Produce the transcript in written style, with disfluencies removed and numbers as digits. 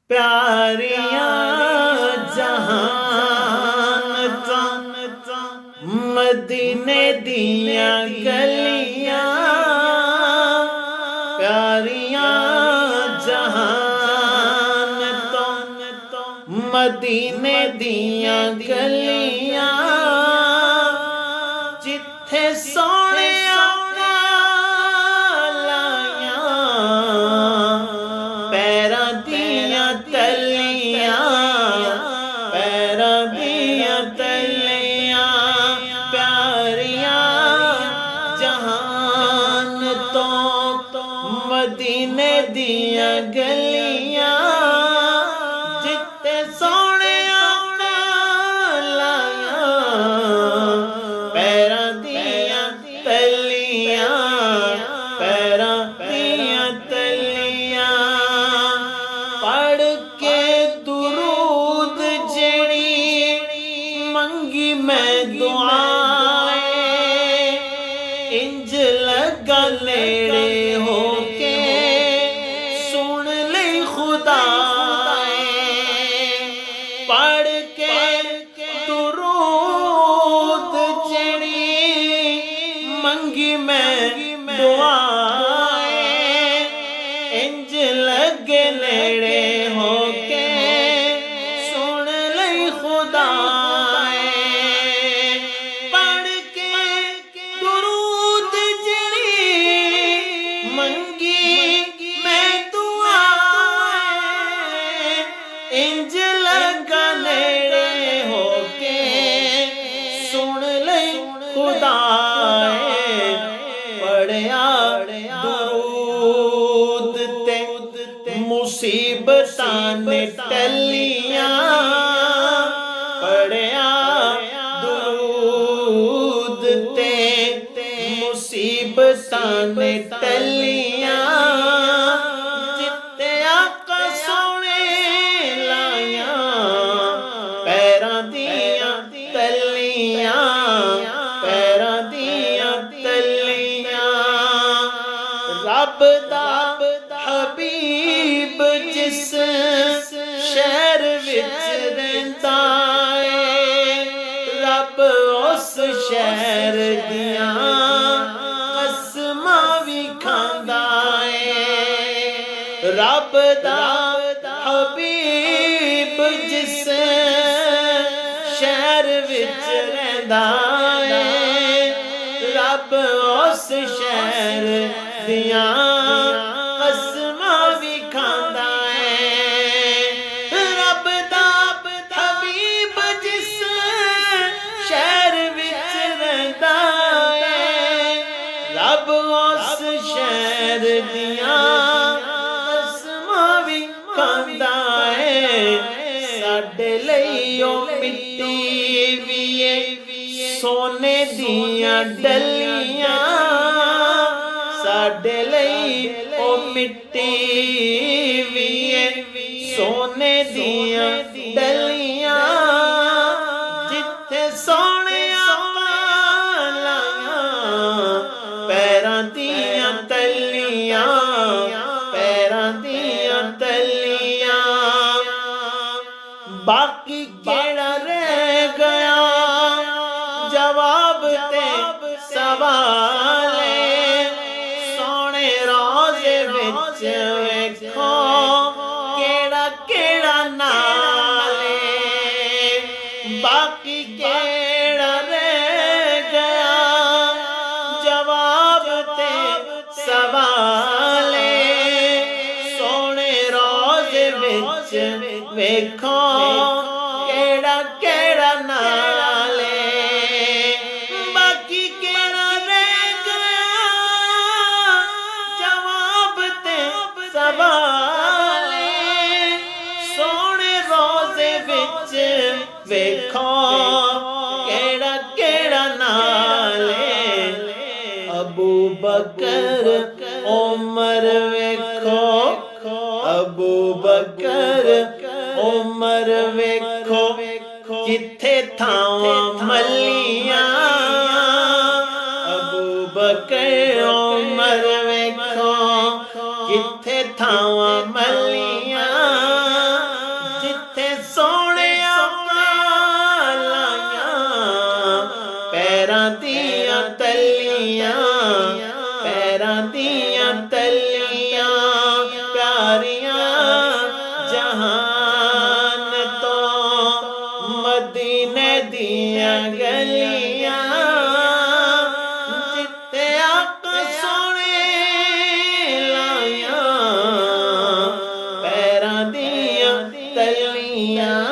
प्यारियां जहान मदीने दियां गलियां, प्यारियां जहान तो मदीने दियां गलियां, जिथे सोने पैरां दियां तलियां, पैरां दियां तलियां, प्यारियां जहान तो मदीने दियां गलियां, जिथे सोने पैरां दियां तलियां, पैरां दियां तलियां। पढ़ के दुरूद जड़ी मंगी मैं दुआएं, इंज लगा नेड़े होके सुन ले खुदाए। पढ़ के दुरूद जड़ी मंगी मैं दुआएं, इंज लगे नेड़े होके सुन ले खुदाए। पढ़ के दुरूद जड़ी मंगी मैं दुआएं, इंज लगा नेड़े होके सुन ले खुदाए। पढ़िया दुरूद ते मुसीबतां ने टलियां, पढ़िया दुरूद ते मुसीबतां ने टलियां, जिते आका सोने लाया पैरां दियां तलियां, पैरां दियां तलियां। रब दा हबीब जिस शहर विच रहिंदा है, रब उस शहर दियां कसमां भी खांदा है। रब दा हबीब जिस शहर विच रहिंदा है, रब उस शहर दियां कसमां भी खांदा है। रब दा हबीब जिस शहर विच रहिंदा है, रब उस शहर दियां कसमां भी खांदा है। साडे लई ओ मिट्टी भी है सोने दियां डलियां, साडे लई ओ मिट्टी भी है सोने दियां डलियां, जिथे सोने लाया पैरां दियां तलियां, पैरां दियां तलियां। बाकी केड़ा रह गया जवाब ते सवाले, सोने रोज़े विच वेखो केड़ा केड़ा नाले। बाकी केड़ा रह गया जवाब ते सवाले, सोने रोज़े विच वेखो केड़ा केड़ा नाले। बाकी केड़ा रह गया जवाब ते सवाले, सोने रोज़े विच वेखो केड़ा केड़ा नाले। अबू बकर उमर वेखो, अबू बकर उमर वेखो, जिथे थावां मलियां। अबू बकर उमर वेखो, जिथे थावां मलियां। ਪੈਰਾਂ ਦੀਆਂ ਤਲੀਆਂ ਪਿਆਰੀਆਂ ਜਹਾਨ ਤੋਂ ਮਦੀਨੇ ਦੀਆਂ ਗਲੀਆਂ ਜਿੱਥੇ ਆਕਾ ਸੋਹਣੇ ਲਾਈਆਂ ਪੈਰਾਂ ਦੀਆਂ ਤਲੀਆਂ